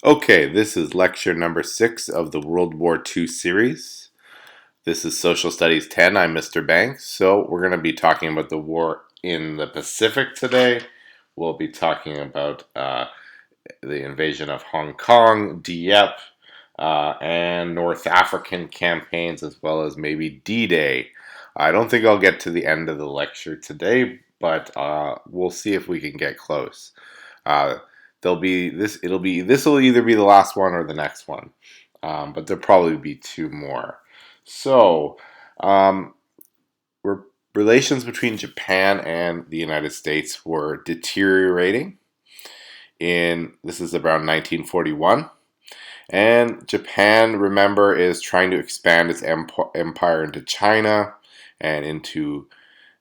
Okay, this is lecture number 6 of the World War II series. This is Social Studies 10. I'm Mr. Banks. So, we're going to be talking about the war in the Pacific today. We'll be talking about the invasion of Hong Kong, Dieppe, and North African campaigns, as well as maybe D-Day. I don't think I'll get to the end of the lecture today, but we'll see if we can get close. Uh, there'll be this. This will either be the last one or the next one, but there'll probably be two more. So, um, we're, relations between Japan and the United States were deteriorating. This is around 1941, and Japan, remember, is trying to expand its empire into China and into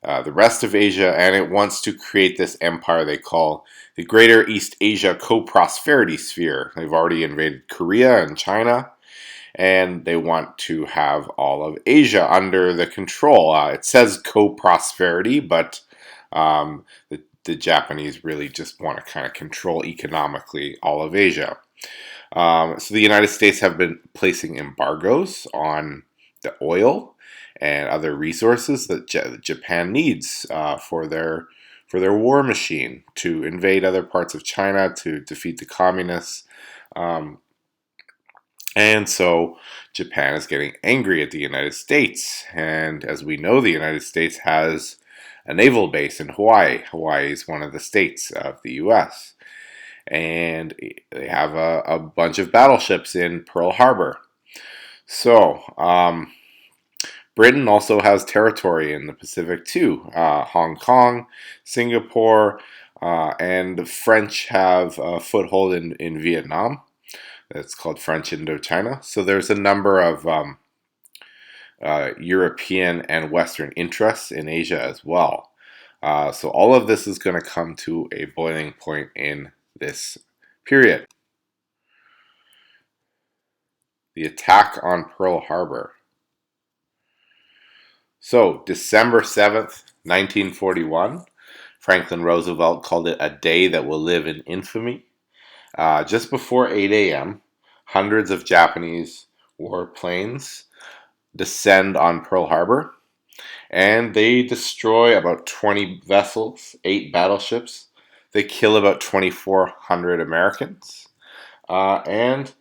the rest of Asia, and it wants to create this empire they call the Greater East Asia Co-Prosperity Sphere. They've already invaded Korea and China, and they want to have all of Asia under the control. It says co-prosperity, but the Japanese really just want to kind of control economically all of Asia. So the United States have been placing embargoes on the oil and other resources that Japan needs for their war machine to invade other parts of China, to defeat the communists. And so Japan is getting angry at the United States. And as we know, the United States has a naval base in Hawaii. Hawaii is one of the states of the U.S. And they have a bunch of battleships in Pearl Harbor. So, Britain also has territory in the Pacific too. Hong Kong, Singapore, and the French have a foothold in Vietnam. It's called French Indochina. So there's a number of European and Western interests in Asia as well. So all of this is going to come to a boiling point in this period. The attack on Pearl Harbor. So, December 7th, 1941, Franklin Roosevelt called it a day that will live in infamy. Just before 8 a.m., hundreds of Japanese warplanes descend on Pearl Harbor, and they destroy about 20 vessels, 8 battleships. They kill about 2,400 Americans, and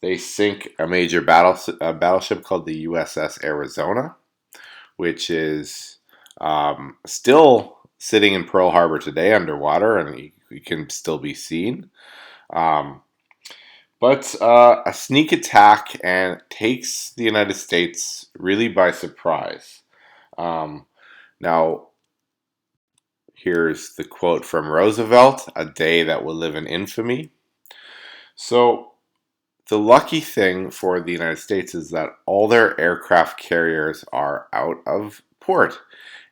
they sink a major battleship called the USS Arizona, which is still sitting in Pearl Harbor today underwater, and it can still be seen. But a sneak attack and takes the United States really by surprise. Now, here's the quote from Roosevelt, "A day that will live in infamy." So, the lucky thing for the United States is that all their aircraft carriers are out of port.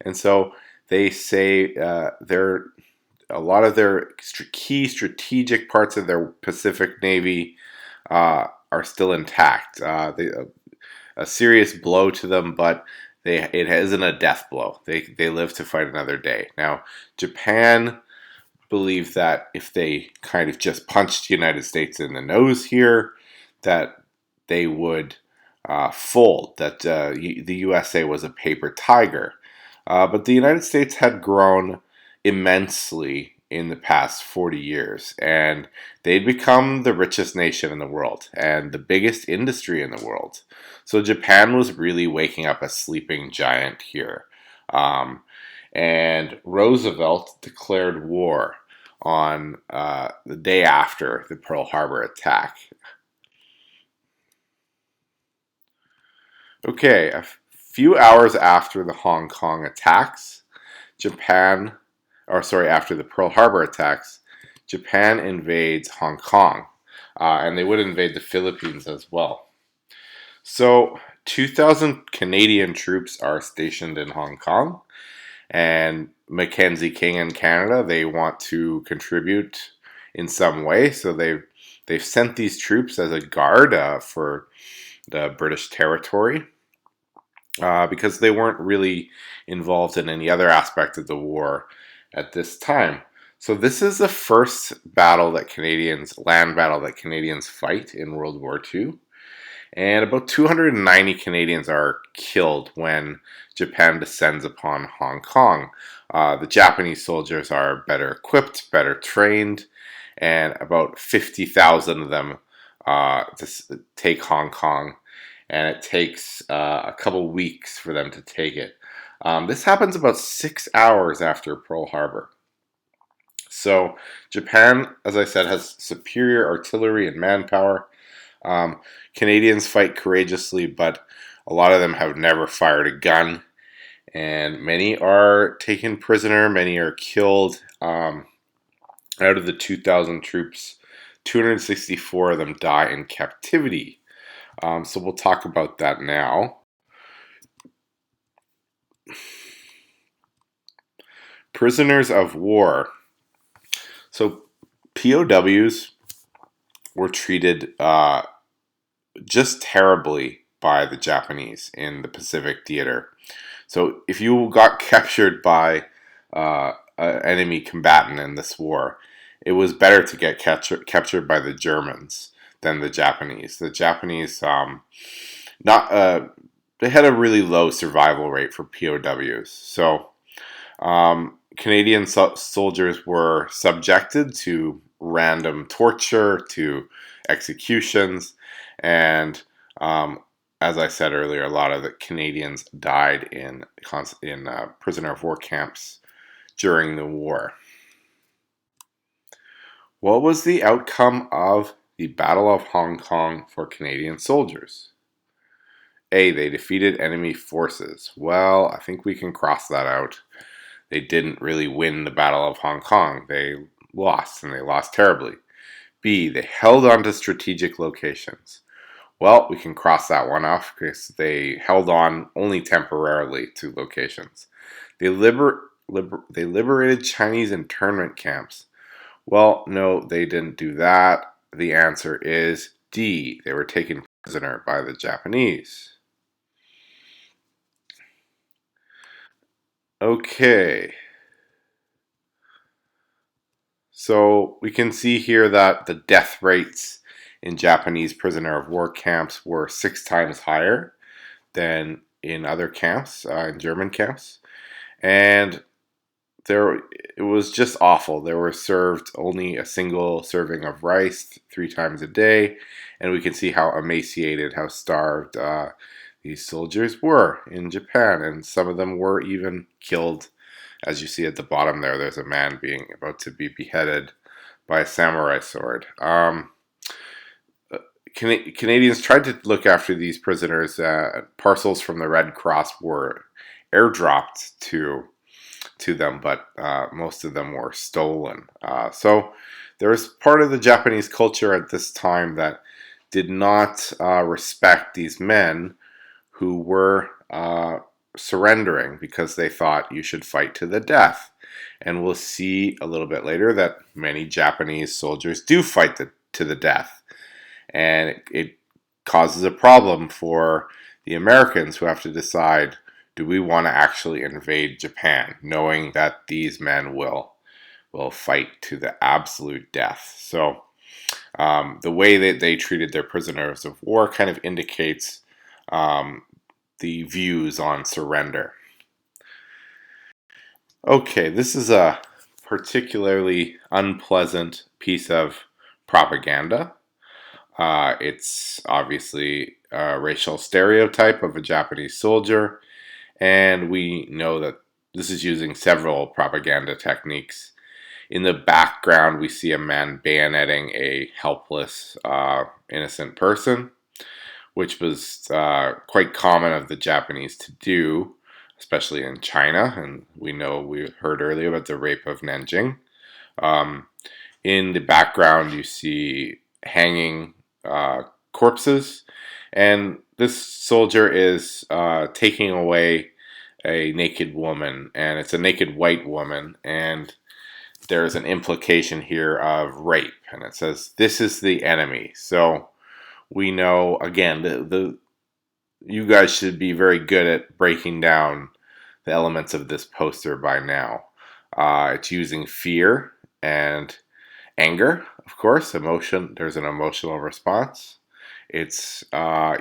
And so they say a lot of their key strategic parts of their Pacific Navy are still intact. A serious blow to them, but it isn't a death blow. They live to fight another day. Now, Japan believe that if they kind of just punched the United States in the nose here, that they would fold, that the USA was a paper tiger. But the United States had grown immensely in the past 40 years, and they'd become the richest nation in the world and the biggest industry in the world. So Japan was really waking up a sleeping giant here. And Roosevelt declared war on the day after the Pearl Harbor attack. Okay, a few hours after the Hong Kong attacks, after the Pearl Harbor attacks, Japan invades Hong Kong, and they would invade the Philippines as well. So, 2,000 Canadian troops are stationed in Hong Kong, and Mackenzie King in Canada, they want to contribute in some way, so they've sent these troops as a guard for the British territory, because they weren't really involved in any other aspect of the war at this time. So this is the first land battle that Canadians fight in World War II. And about 290 Canadians are killed when Japan descends upon Hong Kong. The Japanese soldiers are better equipped, better trained, and about 50,000 of them take Hong Kong. And it takes a couple weeks for them to take it. This happens about 6 hours after Pearl Harbor. So Japan, as I said, has superior artillery and manpower. Um, Canadians fight courageously, but a lot of them have never fired a gun, and many are taken prisoner, many are killed. Out of the 2,000 troops, 264 of them die in captivity. So we'll talk about that now. Prisoners of war. So POWs were treated just terribly by the Japanese in the Pacific theater. So if you got captured by an enemy combatant in this war, it was better to get captured by the Germans than the Japanese. The Japanese, they had a really low survival rate for POWs. So Canadian soldiers were subjected to random torture, to executions, and as I said earlier, a lot of the Canadians died in prisoner of war camps during the war. What was the outcome of the Battle of Hong Kong for Canadian soldiers? A. They defeated enemy forces. Well, I think we can cross that out. They didn't really win the Battle of Hong Kong. They lost, and they lost terribly. B. They held on to strategic locations. Well, we can cross that one off because they held on only temporarily to locations. They liberated Chinese internment camps. Well, no, they didn't do that. The answer is D. They were taken prisoner by the Japanese. Okay. So we can see here that the death rates in Japanese prisoner of war camps were 6 times higher than in other camps, in German camps. And it was just awful. They were served only a single serving of rice 3 times a day. And we can see how emaciated, how starved these soldiers were in Japan. And some of them were even killed. As you see at the bottom there's a man about to be beheaded by a samurai sword. Canadians tried to look after these prisoners. Parcels from the Red Cross were airdropped to them, but most of them were stolen. So there was part of the Japanese culture at this time that did not respect these men who were surrendering because they thought you should fight to the death. And we'll see a little bit later that many Japanese soldiers do fight to the death. And it causes a problem for the Americans who have to decide, do we want to actually invade Japan, knowing that these men will fight to the absolute death. So the way that they treated their prisoners of war kind of indicates the views on surrender. Okay, this is a particularly unpleasant piece of propaganda. It's obviously a racial stereotype of a Japanese soldier, and we know that this is using several propaganda techniques. In the background, we see a man bayoneting a helpless, innocent person, which was quite common of the Japanese to do, especially in China. And we heard earlier about the rape of Nanjing. In the background, you see hanging corpses, and this soldier is taking away a naked woman, and it's a naked white woman, and there's an implication here of rape, and it says this is the enemy. So we know, again, you guys should be very good at breaking down the elements of this poster by now. It's using fear and anger, of course, emotion. There's an emotional response. It's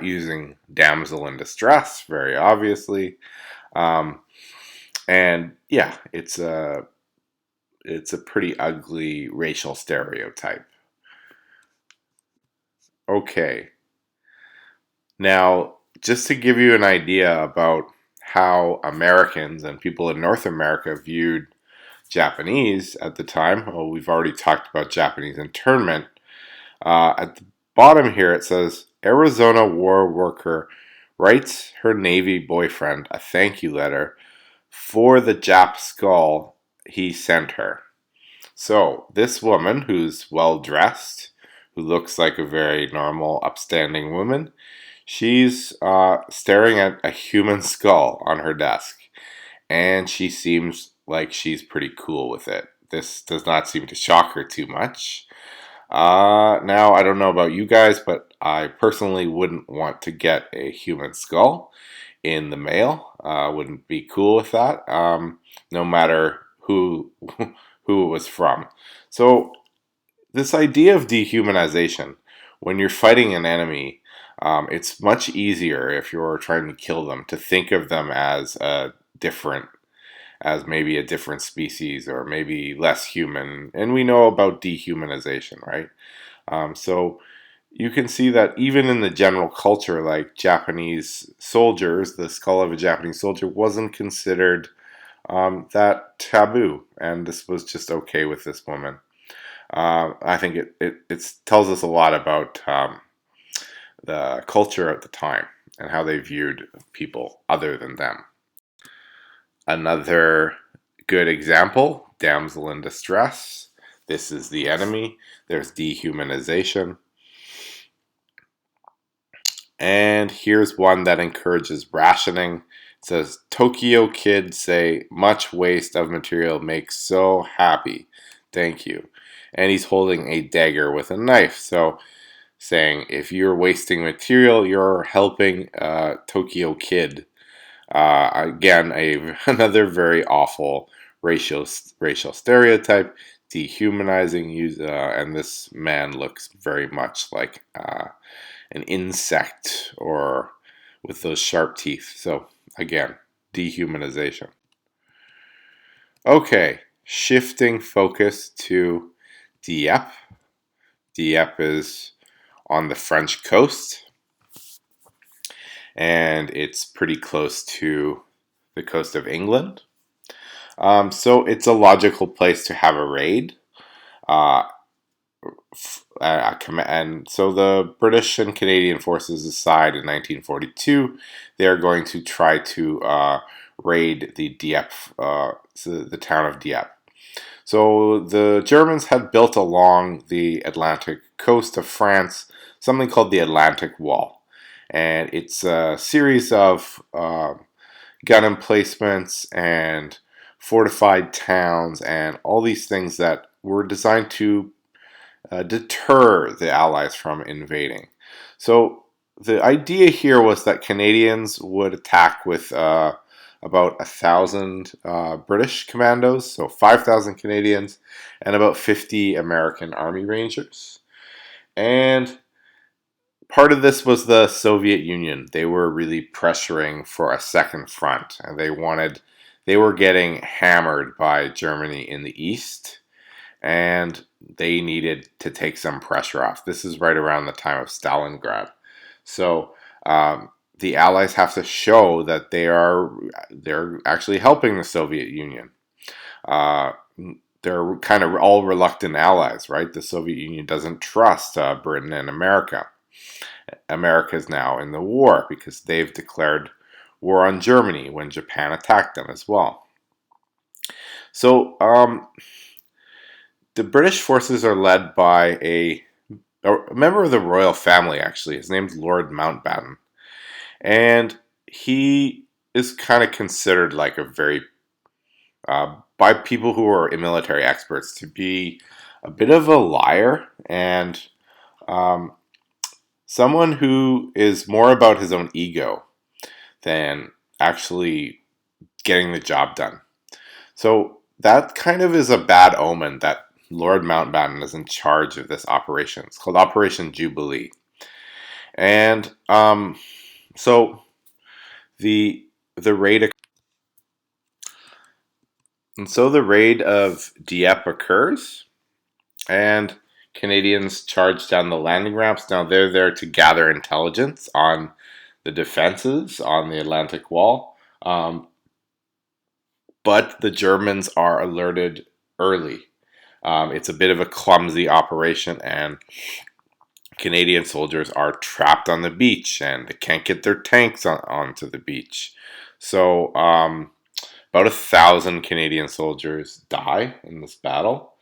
using damsel in distress, very obviously, um, and yeah, it's a pretty ugly racial stereotype. Okay, now just to give you an idea about how Americans and people in North America viewed Japanese at the time. Well, we've already talked about Japanese internment. At the bottom here, it says Arizona war worker writes her Navy boyfriend a thank you letter for the Jap skull he sent her. So, this woman, who's well dressed, who looks like a very normal, upstanding woman, she's staring at a human skull on her desk, and she seems like she's pretty cool with it. This does not seem to shock her too much. Now, I don't know about you guys, but I personally wouldn't want to get a human skull in the mail. Wouldn't be cool with that, no matter who it was from. So, this idea of dehumanization, when you're fighting an enemy, it's much easier if you're trying to kill them to think of them as a different as maybe a different species or maybe less human. And we know about dehumanization, right? So you can see that even in the general culture, like Japanese soldiers, the skull of a Japanese soldier wasn't considered that taboo, and this was just okay with this woman. I think it tells us a lot about the culture at the time and how they viewed people other than them. Another good example, damsel in distress. This is the enemy. There's dehumanization. And here's one that encourages rationing. It says, Tokyo kids say, much waste of material makes so happy. Thank you. And he's holding a dagger with a knife. So saying, if you're wasting material, you're helping Tokyo kid. Again, another very awful racial stereotype, dehumanizing. And this man looks very much like an insect or with those sharp teeth. So again, dehumanization. Okay, shifting focus to Dieppe. Dieppe is on the French coast, and it's pretty close to the coast of England. So it's a logical place to have a raid. Uh, and so the British and Canadian forces decide in 1942 they are going to try to raid the Dieppe, the town of Dieppe. So the Germans had built along the Atlantic coast of France something called the Atlantic Wall, and it's a series of gun emplacements and fortified towns and all these things that were designed to deter the Allies from invading. So the idea here was that Canadians would attack with about 1,000 British commandos, so 5,000 Canadians, and about 50 American Army Rangers. And part of this was the Soviet Union. They were really pressuring for a second front, and they were getting hammered by Germany in the east, and they needed to take some pressure off. This is right around the time of Stalingrad. So the Allies have to show that they're actually helping the Soviet Union. Uh, they're kind of all reluctant allies, right? The Soviet Union doesn't trust Britain and America. America is now in the war because they've declared war on Germany when Japan attacked them as well. So the British forces are led by a member of the royal family, actually. His name's Lord Mountbatten. And he is kind of considered like a very, by people who are military experts, to be a bit of a liar and um, someone who is more about his own ego than actually getting the job done. So that kind of is a bad omen that Lord Mountbatten is in charge of this operation. It's called Operation Jubilee. And so the raid the raid of Dieppe occurs, and Canadians charge down the landing ramps. Now they're there to gather intelligence on the defenses on the Atlantic Wall, but the Germans are alerted early. It's a bit of a clumsy operation, and Canadian soldiers are trapped on the beach, and they can't get their tanks onto the beach. So about 1,000 Canadian soldiers die in this battle,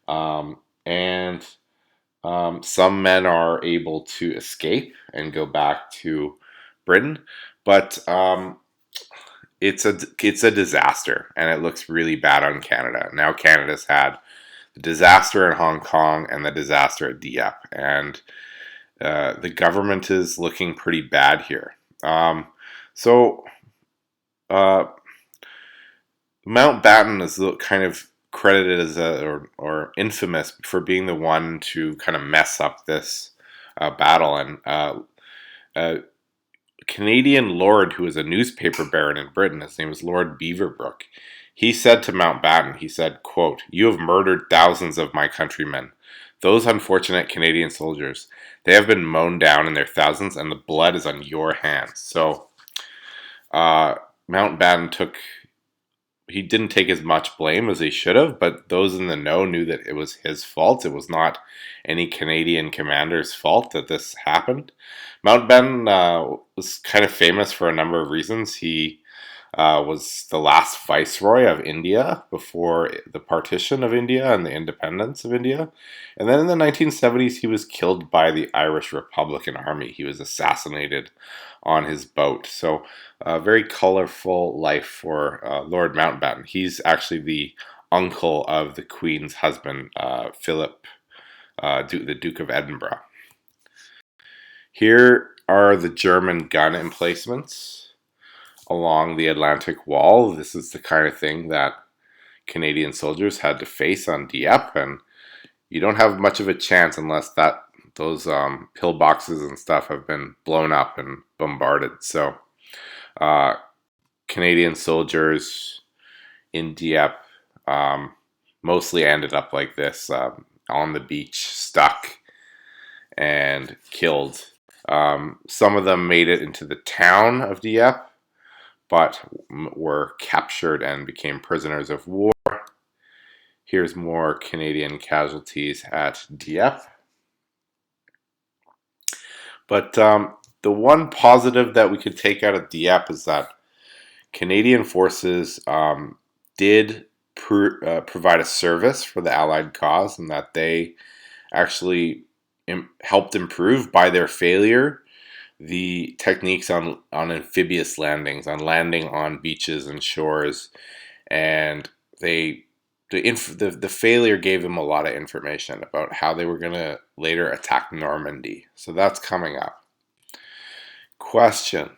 and some men are able to escape and go back to Britain, but it's a disaster, and it looks really bad on Canada. Now Canada's had the disaster in Hong Kong and the disaster at Dieppe, and the government is looking pretty bad here. So Mountbatten is kind of credited as or infamous for being the one to kind of mess up this battle, and a Canadian lord who was a newspaper baron in Britain, his name was Lord Beaverbrook, he said to Mountbatten, he said, quote, "You have murdered thousands of my countrymen. Those unfortunate Canadian soldiers, they have been mown down in their thousands, and the blood is on your hands." So Mountbatten he didn't take as much blame as he should have, but those in the know knew that it was his fault. It was not any Canadian commander's fault that this happened. Mountbatten was kind of famous for a number of reasons. He was the last viceroy of India before the partition of India and the independence of India. And then in the 1970s, he was killed by the Irish Republican Army. He was assassinated on his boat. So a very colorful life for Lord Mountbatten. He's actually the uncle of the Queen's husband, Philip, the Duke of Edinburgh. Here are the German gun emplacements along the Atlantic Wall. This is the kind of thing that Canadian soldiers had to face on Dieppe, and you don't have much of a chance unless those pillboxes and stuff have been blown up and bombarded. So Canadian soldiers in Dieppe mostly ended up like this, on the beach, stuck and killed. Some of them made it into the town of Dieppe, but were captured and became prisoners of war. Here's more Canadian casualties at Dieppe. But the one positive that we could take out of Dieppe is that Canadian forces did provide a service for the Allied cause, and that they actually helped improve by their failure the techniques on amphibious landings, on landing on beaches and shores, and the failure gave them a lot of information about how they were going to later attack Normandy. So that's coming up. Question: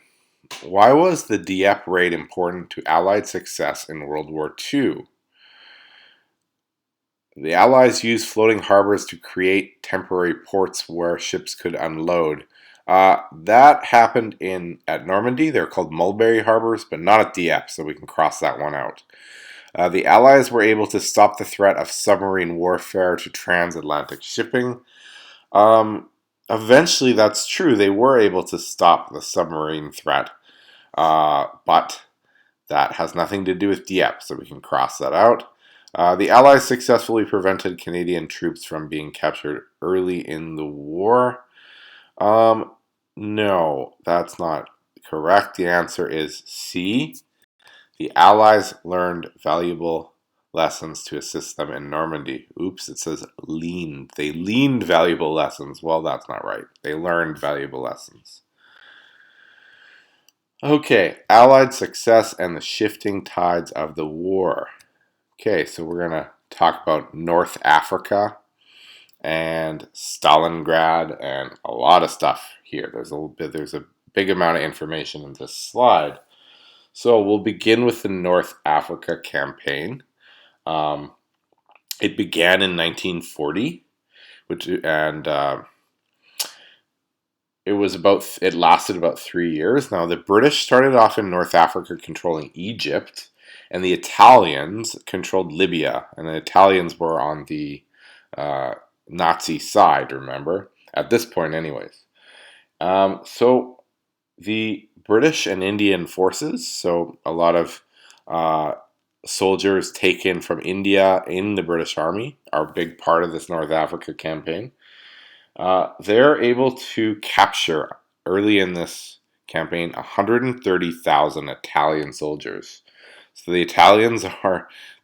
why was the Dieppe raid important to Allied success in World War II? The Allies used floating harbors to create temporary ports where ships could unload. That happened at Normandy. They're called Mulberry Harbors, but not at Dieppe, so we can cross that one out. The Allies were able to stop the threat of submarine warfare to transatlantic shipping. Eventually, that's true. They were able to stop the submarine threat, but that has nothing to do with Dieppe, so we can cross that out. The Allies successfully prevented Canadian troops from being captured early in the war. No, that's not correct. The answer is C. The Allies learned valuable lessons to assist them in Normandy. Oops, it says leaned. They leaned valuable lessons. Well, that's not right. They learned valuable lessons. Okay, Allied success and the shifting tides of the war. Okay, so we're going to talk about North Africa and Stalingrad and a lot of stuff here. There's a big amount of information in this slide. So we'll begin with the North Africa campaign. It began in 1940, it lasted about 3 years. Now, the British started off in North Africa controlling Egypt, and the Italians controlled Libya, and the Italians were on the uh, Nazi side, remember? At this point, anyways. So the British and Indian forces, so a lot of uh, soldiers taken from India in the British Army, are a big part of this North Africa campaign. They're able to capture early in this campaign 130,000 Italian soldiers. So the Italians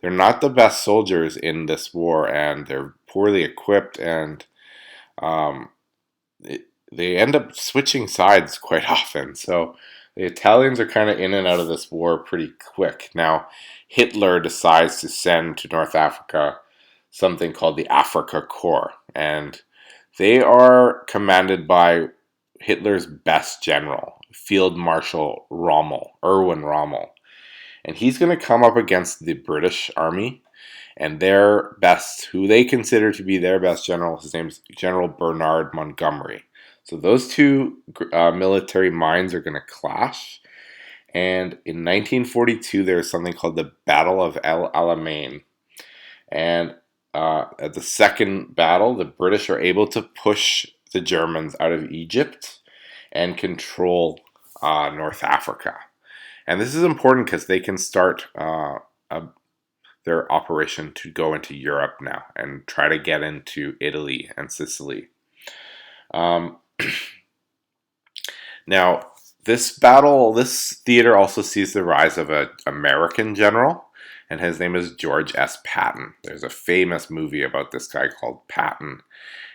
they're not the best soldiers in this war, and they're poorly equipped, and um, they end up switching sides quite often. So the Italians are kind of in and out of this war pretty quick. Now, Hitler decides to send to North Africa something called the Afrika Korps, and they are commanded by Hitler's best general, Field Marshal Erwin Rommel. And he's going to come up against the British Army and who they consider to be their best general. His name's General Bernard Montgomery. So those two military minds are going to clash. And in 1942, there's something called the Battle of El Alamein. And at the second battle, the British are able to push the Germans out of Egypt and control North Africa. And this is important because they can start their operation to go into Europe now and try to get into Italy and Sicily. Now, this theater also sees the rise of an American general, and his name is George S. Patton. There's a famous movie about this guy called Patton,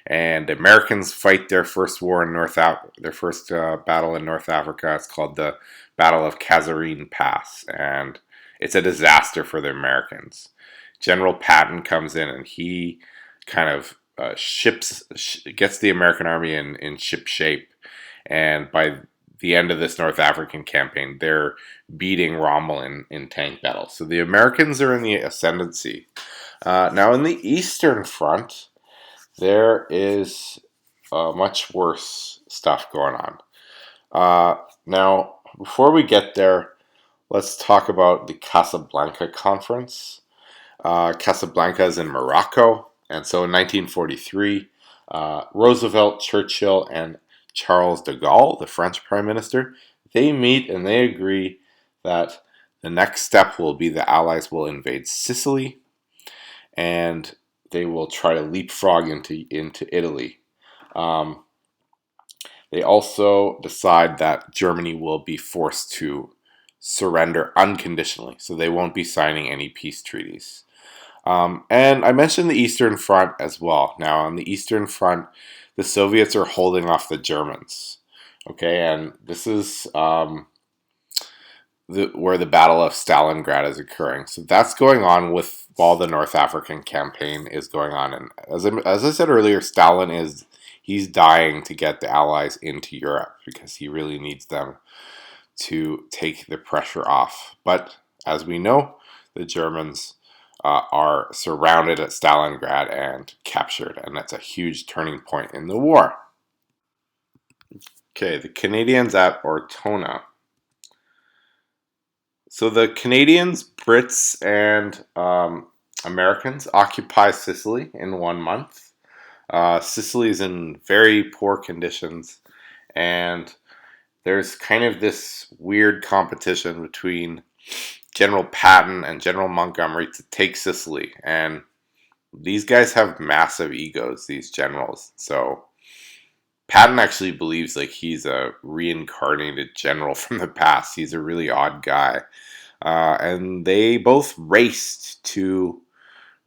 and the Americans fight their first war in their first battle in North Africa. It's called the Battle of Kasserine Pass, and it's a disaster for the Americans. General Patton comes in, and he kind of gets the American army in ship shape, and by the end of this North African campaign, they're beating Rommel in tank battles. So the Americans are in the ascendancy. Now, in the Eastern Front, there is much worse stuff going on. Now, before we get there, let's talk about the Casablanca Conference. Casablanca is in Morocco, and so in 1943, Roosevelt, Churchill, and Charles de Gaulle, the French Prime Minister, they meet and they agree that the next step will be the Allies will invade Sicily, and they will try to leapfrog into Italy. They also decide that Germany will be forced to surrender unconditionally, so they won't be signing any peace treaties. And I mentioned the Eastern Front as well. Now, on the Eastern Front, the Soviets are holding off the Germans. Okay, and this is where the Battle of Stalingrad is occurring. So that's going on while the North African campaign is going on. And as I said earlier, he's dying to get the Allies into Europe because he really needs them to take the pressure off. But as we know, the Germans are surrounded at Stalingrad and captured, and that's a huge turning point in the war. Okay, the Canadians at Ortona. So the Canadians, Brits, and Americans occupy Sicily in 1 month. Sicily is in very poor conditions, and there's kind of this weird competition between General Patton and General Montgomery to take Sicily. And these guys have massive egos, these generals. So Patton actually believes like he's a reincarnated general from the past. He's a really odd guy. And they both raced to,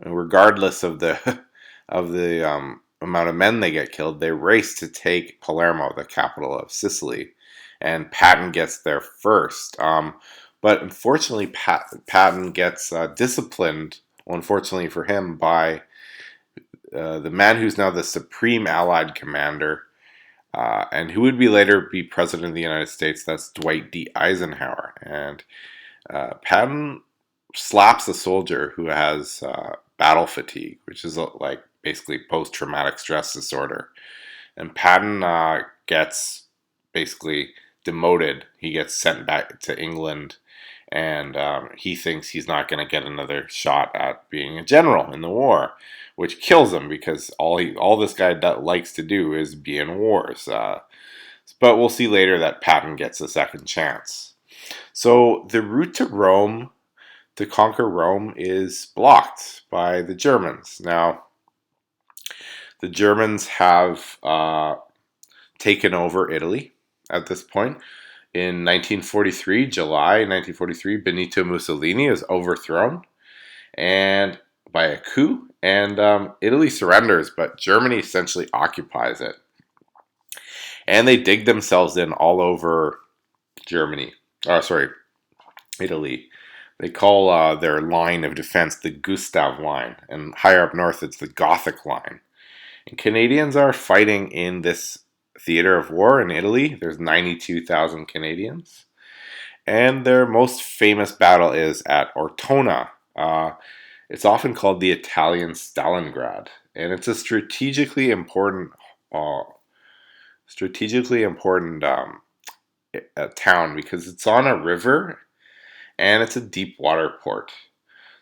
regardless of the of the amount of men they get killed, they raced to take Palermo, the capital of Sicily, and Patton gets there first. But unfortunately, Patton gets disciplined, unfortunately for him, by the man who's now the Supreme Allied Commander, and who would later be President of the United States. That's Dwight D. Eisenhower. And Patton slaps a soldier who has battle fatigue, which is like basically post-traumatic stress disorder. And Patton gets basically demoted. He gets sent back to England, and he thinks he's not going to get another shot at being a general in the war, which kills him because all this guy likes to do is be in wars. But we'll see later that Patton gets a second chance. So the route to Rome, to conquer Rome, is blocked by the Germans. Now, the Germans have taken over Italy at this point. In 1943, July 1943, Benito Mussolini is overthrown and by a coup, and Italy surrenders, but Germany essentially occupies it. And they dig themselves in all over Germany. Oh, sorry, Italy. They call their line of defense the Gustav Line, and higher up north it's the Gothic Line. And Canadians are fighting in this theater of war in Italy. There's 92,000 Canadians. And their most famous battle is at Ortona. It's often called the Italian Stalingrad, and it's a strategically important town because it's on a river and it's a deep water port.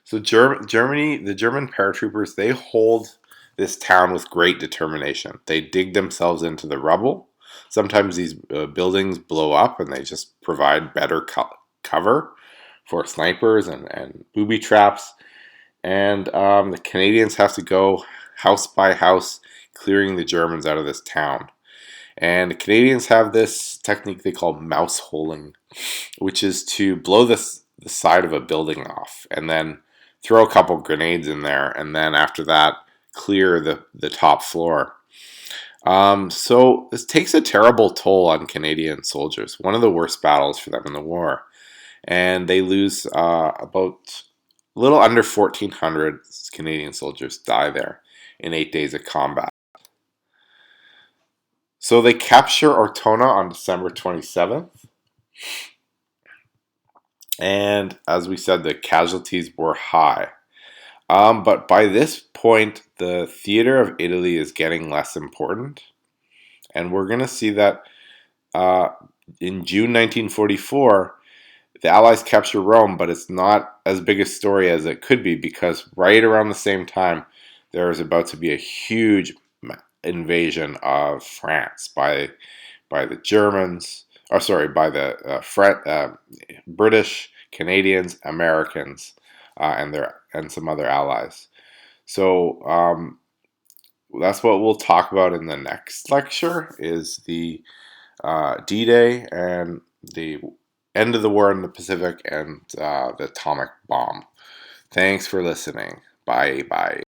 So Germany, the German paratroopers, they hold this town with great determination. They dig themselves into the rubble. Sometimes these buildings blow up and they just provide better cover for snipers and booby traps. And the Canadians have to go house by house clearing the Germans out of this town. And the Canadians have this technique they call mouse holing, which is to blow the side of a building off and then throw a couple grenades in there, and then after that clear the top floor. So this takes a terrible toll on Canadian soldiers, one of the worst battles for them in the war. And they lose about a little under 1,400 Canadian soldiers die there in 8 days of combat. So they capture Ortona on December 27th. And as we said, the casualties were high. But by this point, the theater of Italy is getting less important. And we're going to see that in June 1944, the Allies capture Rome, but it's not as big a story as it could be because right around the same time, there is about to be a huge invasion of France by the Germans, or sorry, by the British, Canadians, Americans, and some other allies. So that's what we'll talk about in the next lecture: is the D-Day and the end of the war in the Pacific and the atomic bomb. Thanks for listening. Bye bye.